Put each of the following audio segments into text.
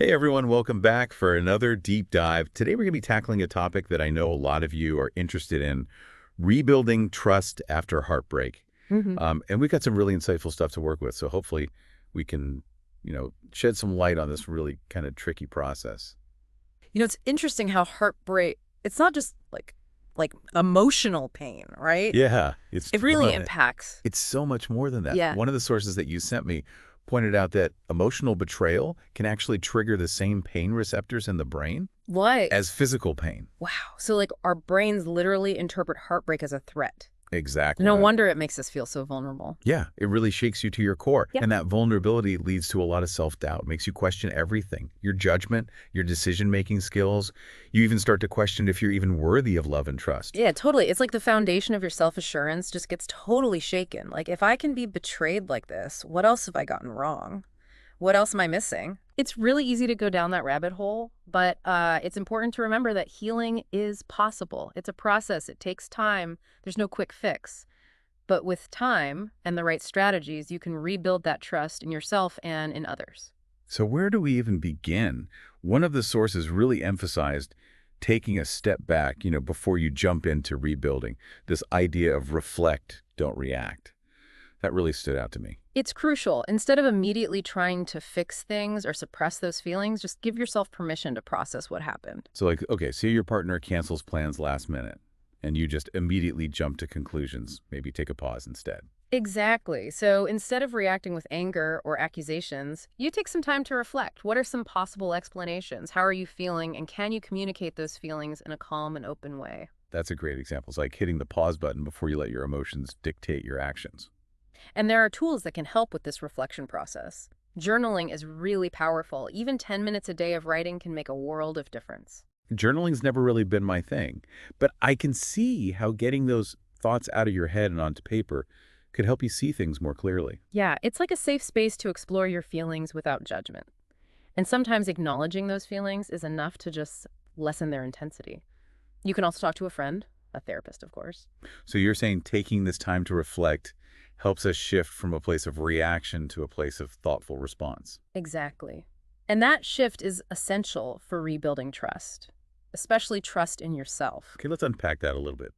Hey everyone, welcome back for another deep dive. Today we're going to be tackling a topic that I know a lot of you are interested in, rebuilding trust after heartbreak. hmm And we've got some really insightful stuff to work with, so hopefully we can, shed some light on this really kind of tricky process. it's interesting how heartbreak, it's not just like emotional pain, right? Yeah, it's It really impacts. it's so much more than that. Yeah. One of the sources that you sent me pointed out that emotional betrayal can actually trigger the same pain receptors in the brain What? as physical pain. Wow. So like our brains literally interpret heartbreak as a threat. Exactly. No wonder it makes us feel so vulnerable. Yeah, it really shakes you to your core. Yeah. And that vulnerability leads to a lot of self-doubt, makes you question everything, your judgment, your decision-making skills. You even start to question if you're even worthy of love and trust. Yeah, totally. It's like the foundation of your self-assurance just gets totally shaken. Like if I can be betrayed like this, what else have I gotten wrong? What else am I missing? It's really easy to go down that rabbit hole, but it's important to remember that healing is possible. It's a process. It takes time. There's no quick fix. But with time and the right strategies, you can rebuild that trust in yourself and in others. So where do we even begin? One of the sources really emphasized taking a step back, before you jump into rebuilding. This idea of reflect, don't react. That really stood out to me. It's crucial. Instead of immediately trying to fix things or suppress those feelings, just give yourself permission to process what happened. So like, okay, say your partner cancels plans last minute and you just immediately jump to conclusions. Maybe take a pause instead. Exactly. So instead of reacting with anger or accusations, you take some time to reflect. What are some possible explanations? How are you feeling? And can you communicate those feelings in a calm and open way? That's a great example. It's like hitting the pause button before you let your emotions dictate your actions. And there are tools that can help with this reflection process. Journaling is really powerful. Even 10 minutes a day of writing can make a world of difference. Journaling's never really been my thing, but I can see how getting those thoughts out of your head and onto paper could help you see things more clearly. Yeah, it's like a safe space to explore your feelings without judgment. And sometimes acknowledging those feelings is enough to just lessen their intensity. You can also talk to a friend, a therapist, of course. So you're saying taking this time to reflect helps us shift from a place of reaction to a place of thoughtful response. Exactly. And that shift is essential for rebuilding trust, especially trust in yourself. Okay, let's unpack that a little bit.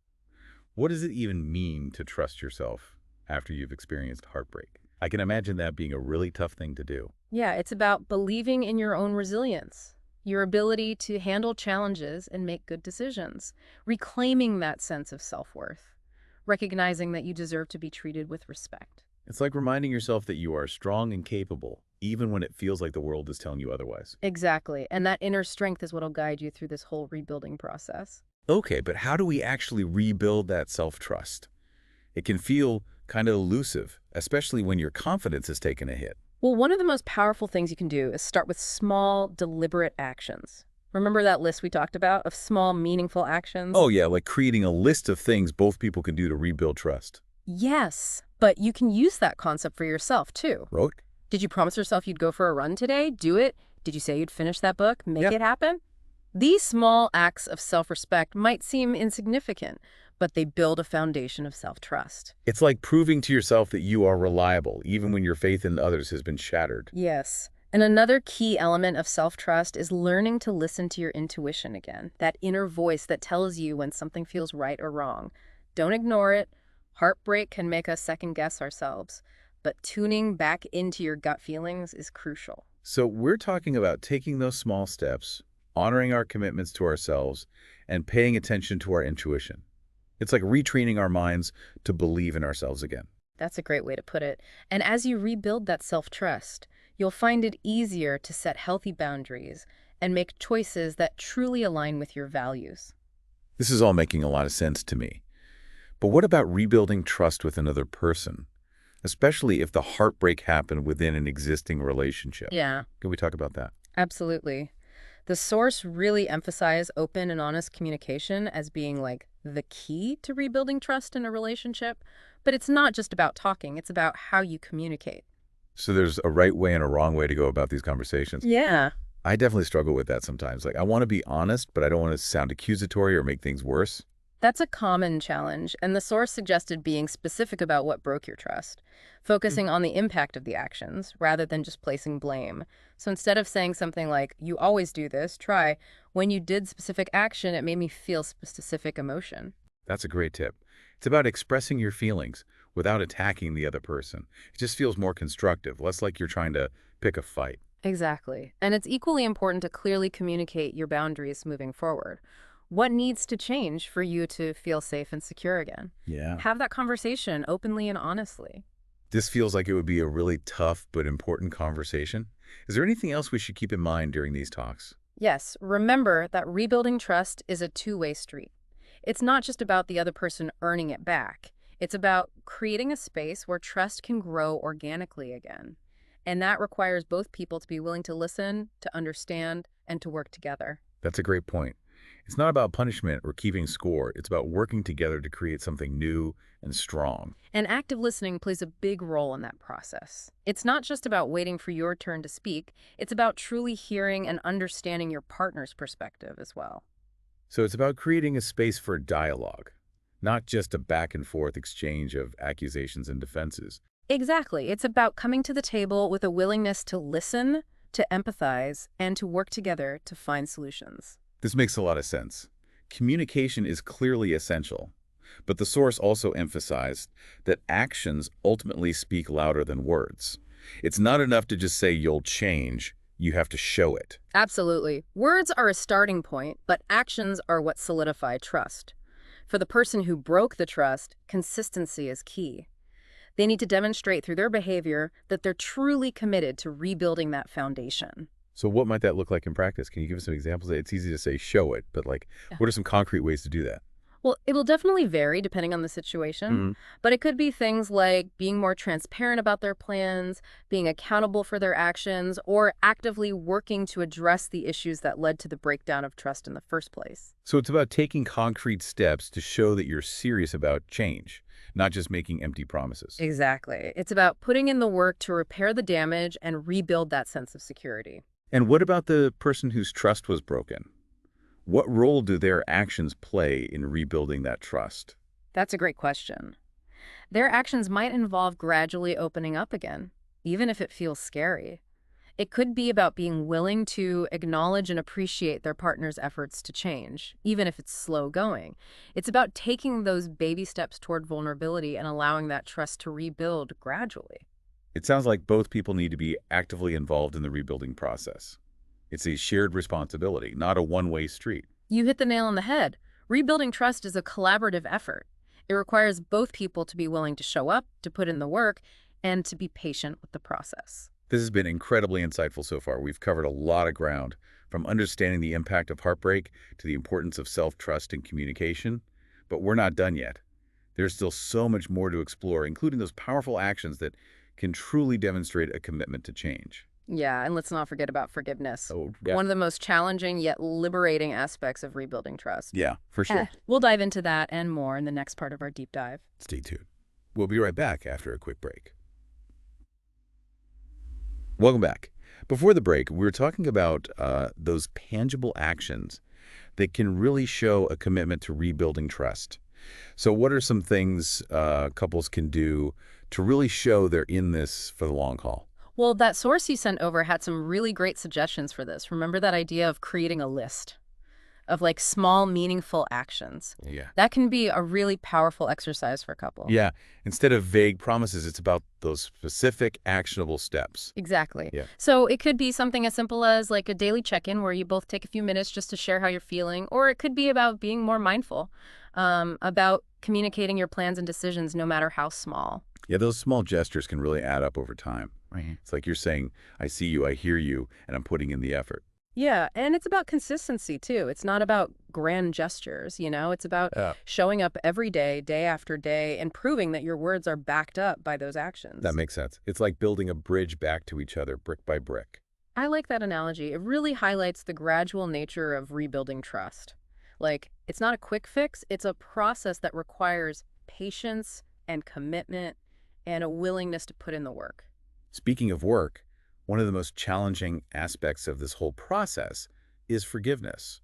What does it even mean to trust yourself after you've experienced heartbreak? I can imagine that being a really tough thing to do. Yeah, it's about believing in your own resilience, your ability to handle challenges and make good decisions, reclaiming that sense of self-worth, recognizing that you deserve to be treated with respect. It's like reminding yourself that you are strong and capable, even when it feels like the world is telling you otherwise. Exactly. And that inner strength is what will guide you through this whole rebuilding process. Okay, but how do we actually rebuild that self-trust? It can feel kind of elusive, especially when your confidence has taken a hit. Well, one of the most powerful things you can do is start with small, deliberate actions. Remember that list we talked about of small, meaningful actions? Oh yeah, like creating a list of things both people can do to rebuild trust. Yes, but you can use that concept for yourself, too. Right? Did you promise yourself you'd go for a run today? Do it. Did you say you'd finish that book? Make Yep. it happen? These small acts of self-respect might seem insignificant, but they build a foundation of self-trust. It's like proving to yourself that you are reliable, even when your faith in others has been shattered. Yes. And another key element of self-trust is learning to listen to your intuition again, that inner voice that tells you when something feels right or wrong. Don't ignore it. Heartbreak can make us second-guess ourselves, but tuning back into your gut feelings is crucial. So we're talking about taking those small steps, honoring our commitments to ourselves, and paying attention to our intuition. It's like retraining our minds to believe in ourselves again. That's a great way to put it. And as you rebuild that self-trust, you'll find it easier to set healthy boundaries and make choices that truly align with your values. This is all making a lot of sense to me. But what about rebuilding trust with another person, especially if the heartbreak happened within an existing relationship? Yeah, Can we talk about that? absolutely. The source really emphasized open and honest communication as being like the key to rebuilding trust in a relationship. But it's not just about talking, it's about how you communicate. So there's a right way and a wrong way to go about these conversations. Yeah. I definitely struggle with that sometimes. Like, I want to be honest, but I don't want to sound accusatory or make things worse. That's a common challenge, and the source suggested being specific about what broke your trust, Mm. focusing on the impact of the actions rather than just placing blame. So instead of saying something like, you always do this, try, when you did specific action, it made me feel specific emotion. That's a great tip. It's about expressing your feelings without attacking the other person. It just feels more constructive, less like you're trying to pick a fight. Exactly. And it's equally important to clearly communicate your boundaries moving forward. What needs to change for you to feel safe and secure again? Yeah. Have that conversation openly and honestly. This feels like it would be a really tough but important conversation. Is there anything else we should keep in mind during these talks? Yes, remember that rebuilding trust is a two-way street. It's not just about the other person earning it back. It's about creating a space where trust can grow organically again. And that requires both people to be willing to listen, to understand, and to work together. That's a great point. It's not about punishment or keeping score. It's about working together to create something new and strong. And active listening plays a big role in that process. It's not just about waiting for your turn to speak, it's about truly hearing and understanding your partner's perspective as well. So it's about creating a space for dialogue, not just a back and forth exchange of accusations and defenses. Exactly. It's about coming to the table with a willingness to listen, to empathize, and to work together to find solutions. This makes a lot of sense. Communication is clearly essential, but the source also emphasized that actions ultimately speak louder than words. It's not enough to just say you'll change, you have to show it. Absolutely. Words are a starting point, but actions are what solidify trust. For the person who broke the trust, consistency is key. They need to demonstrate through their behavior that they're truly committed to rebuilding that foundation. So what might that look like in practice? Can you give us some examples? It's easy to say show it, but like, what are some concrete ways to do that? Well, it will definitely vary depending on the situation, Mhm. but it could be things like being more transparent about their plans, being accountable for their actions, or actively working to address the issues that led to the breakdown of trust in the first place. So it's about taking concrete steps to show that you're serious about change, not just making empty promises. Exactly. It's about putting in the work to repair the damage and rebuild that sense of security. And what about the person whose trust was broken? What role do their actions play in rebuilding that trust? That's a great question. Their actions might involve gradually opening up again, even if it feels scary. It could be about being willing to acknowledge and appreciate their partner's efforts to change, even if it's slow going. It's about taking those baby steps toward vulnerability and allowing that trust to rebuild gradually. It sounds like both people need to be actively involved in the rebuilding process. It's a shared responsibility, not a one-way street. You hit the nail on the head. Rebuilding trust is a collaborative effort. It requires both people to be willing to show up, to put in the work, and to be patient with the process. This has been incredibly insightful so far. We've covered a lot of ground, from understanding the impact of heartbreak to the importance of self-trust and communication. But we're not done yet. There's still so much more to explore, including those powerful actions that can truly demonstrate a commitment to change. Yeah, and let's not forget about forgiveness. Oh, yeah. One of the most challenging yet liberating aspects of rebuilding trust. Yeah, for sure. We'll dive into that and more in the next part of our deep dive. Stay tuned. We'll be right back after a quick break. Welcome back. Before the break, we were talking about those tangible actions that can really show a commitment to rebuilding trust. So what are some things couples can do to really show they're in this for the long haul? Well, that source you sent over had some really great suggestions for this. Remember that idea of creating a list of like small, meaningful actions? Yeah. That can be a really powerful exercise for a couple. Yeah. Instead of vague promises, it's about those specific actionable steps. Exactly. Yeah. So it could be something as simple as like a daily check-in where you both take a few minutes just to share how you're feeling, or it could be about being more mindful, about communicating your plans and decisions no matter how small. Yeah, those small gestures can really add up over time. Right. It's like you're saying, I see you, I hear you, and I'm putting in the effort. Yeah, and it's about consistency too. It's not about grand gestures, It's about Yeah. showing up every day, day after day, and proving that your words are backed up by those actions. That makes sense. It's like building a bridge back to each other, brick by brick. I like that analogy. It really highlights the gradual nature of rebuilding trust. Like, it's not a quick fix, it's a process that requires patience and commitment and a willingness to put in the work. Speaking of work, one of the most challenging aspects of this whole process is forgiveness.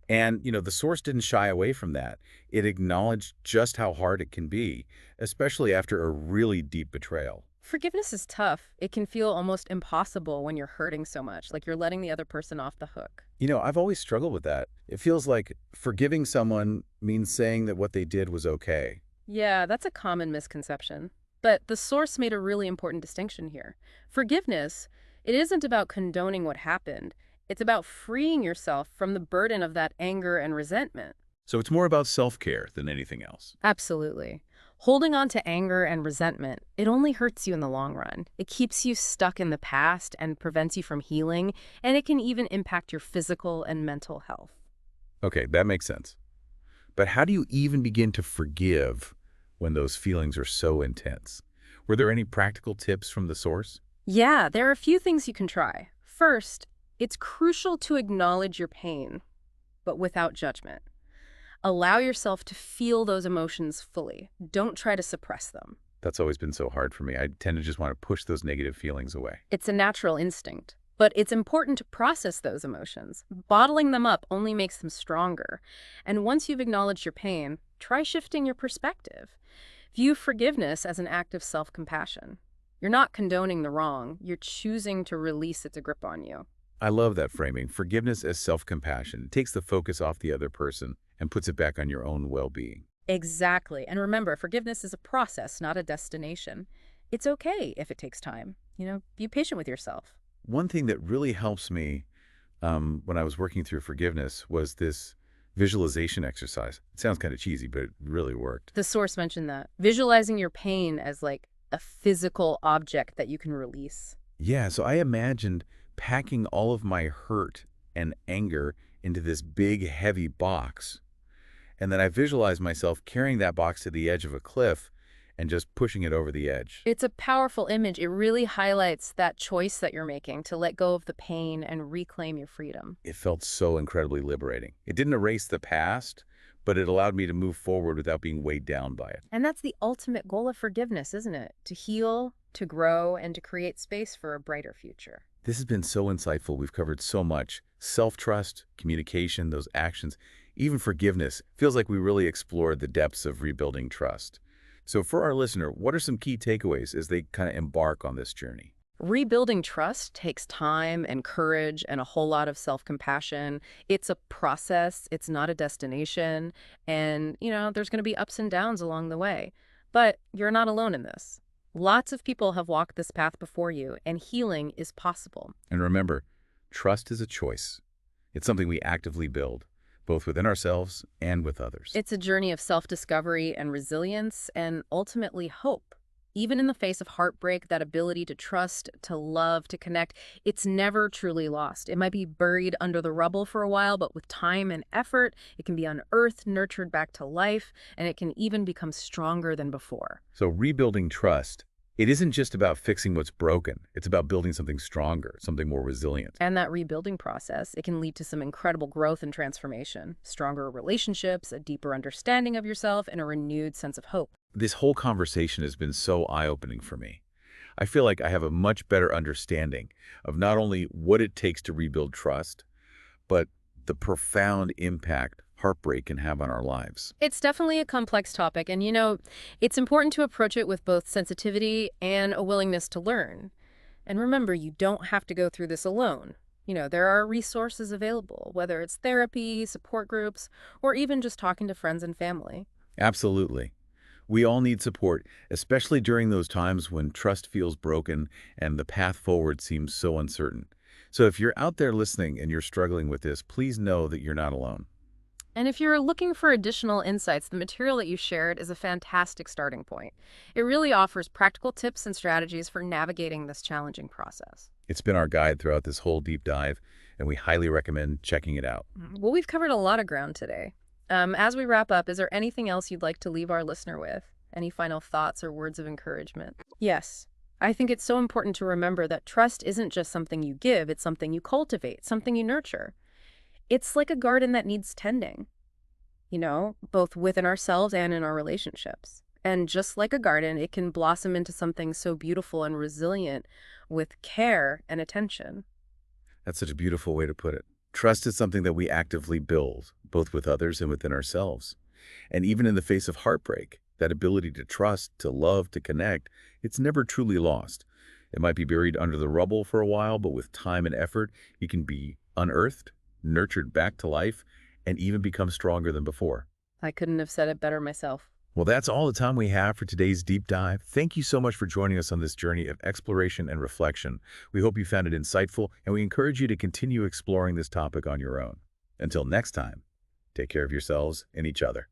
And, the source didn't shy away from that. It acknowledged just how hard it can be, especially after a really deep betrayal. Forgiveness is tough. It can feel almost impossible when you're hurting so much, like you're letting the other person off the hook. I've always struggled with that. It feels like forgiving someone means saying that what they did was okay. Yeah, that's a common misconception. But the source made a really important distinction here. Forgiveness, it isn't about condoning what happened. It's about freeing yourself from the burden of that anger and resentment. So it's more about self-care than anything else. Absolutely. Holding on to anger and resentment, it only hurts you in the long run. It keeps you stuck in the past and prevents you from healing, and it can even impact your physical and mental health. Okay, that makes sense. But how do you even begin to forgive when those feelings are so intense? Were there any practical tips from the source? Yeah, there are a few things you can try. First, it's crucial to acknowledge your pain, but without judgment. Allow yourself to feel those emotions fully. Don't try to suppress them. That's always been so hard for me. I tend to just want to push those negative feelings away. It's a natural instinct, but it's important to process those emotions. Bottling them up only makes them stronger. And once you've acknowledged your pain, try shifting your perspective. View forgiveness as an act of self-compassion. You're not condoning the wrong, you're choosing to release its grip on you. I love that framing. Forgiveness as self-compassion. It takes the focus off the other person and puts it back on your own well-being. Exactly. And remember, forgiveness is a process, not a destination. It's okay if it takes time. Be patient with yourself. One thing that really helps me when I was working through forgiveness was this visualization exercise. It sounds kind of cheesy, but it really worked. The source mentioned that. Visualizing your pain as like a physical object that you can release. Yeah, so I imagined packing all of my hurt and anger into this big, heavy box. And then I visualized myself carrying that box to the edge of a cliff and just pushing it over the edge. It's a powerful image. It really highlights that choice that you're making to let go of the pain and reclaim your freedom. It felt so incredibly liberating. It didn't erase the past, but it allowed me to move forward without being weighed down by it. And that's the ultimate goal of forgiveness, isn't it? To heal, to grow, and to create space for a brighter future. This has been so insightful. We've covered so much. Self-trust, communication, those actions, even forgiveness. Feels like we really explored the depths of rebuilding trust. So for our listener, what are some key takeaways as they kind of embark on this journey? Rebuilding trust takes time and courage and a whole lot of self-compassion. It's a process. It's not a destination. And, there's going to be ups and downs along the way. But you're not alone in this. Lots of people have walked this path before you, and healing is possible. And remember, trust is a choice. It's something we actively build, both within ourselves and with others. It's a journey of self-discovery and resilience and ultimately hope. Even in the face of heartbreak, that ability to trust, to love, to connect, it's never truly lost. It might be buried under the rubble for a while, but with time and effort, it can be unearthed, nurtured back to life, and it can even become stronger than before. So rebuilding trust, it isn't just about fixing what's broken. It's about building something stronger, something more resilient. And that rebuilding process, it can lead to some incredible growth and transformation, stronger relationships, a deeper understanding of yourself, and a renewed sense of hope. This whole conversation has been so eye-opening for me. I feel like I have a much better understanding of not only what it takes to rebuild trust, but the profound impact heartbreak can have on our lives. It's definitely a complex topic, and it's important to approach it with both sensitivity and a willingness to learn. And remember, you don't have to go through this alone. There are resources available, whether it's therapy, support groups, or even just talking to friends and family. Absolutely. We all need support, especially during those times when trust feels broken and the path forward seems so uncertain. So if you're out there listening and you're struggling with this, please know that you're not alone. And if you're looking for additional insights, the material that you shared is a fantastic starting point. It really offers practical tips and strategies for navigating this challenging process. It's been our guide throughout this whole deep dive, and we highly recommend checking it out. Well, we've covered a lot of ground today. As we wrap up, is there anything else you'd like to leave our listener with? Any final thoughts or words of encouragement? Yes. I think it's so important to remember that trust isn't just something you give, it's something you cultivate, something you nurture. It's like a garden that needs tending, both within ourselves and in our relationships. And just like a garden, it can blossom into something so beautiful and resilient with care and attention. That's such a beautiful way to put it. Trust is something that we actively build, both with others and within ourselves. And even in the face of heartbreak, that ability to trust, to love, to connect, it's never truly lost. It might be buried under the rubble for a while, but with time and effort, it can be unearthed, nurtured back to life, and even become stronger than before. I couldn't have said it better myself. Well, that's all the time we have for today's deep dive. Thank you so much for joining us on this journey of exploration and reflection. We hope you found it insightful, and we encourage you to continue exploring this topic on your own. Until next time, take care of yourselves and each other.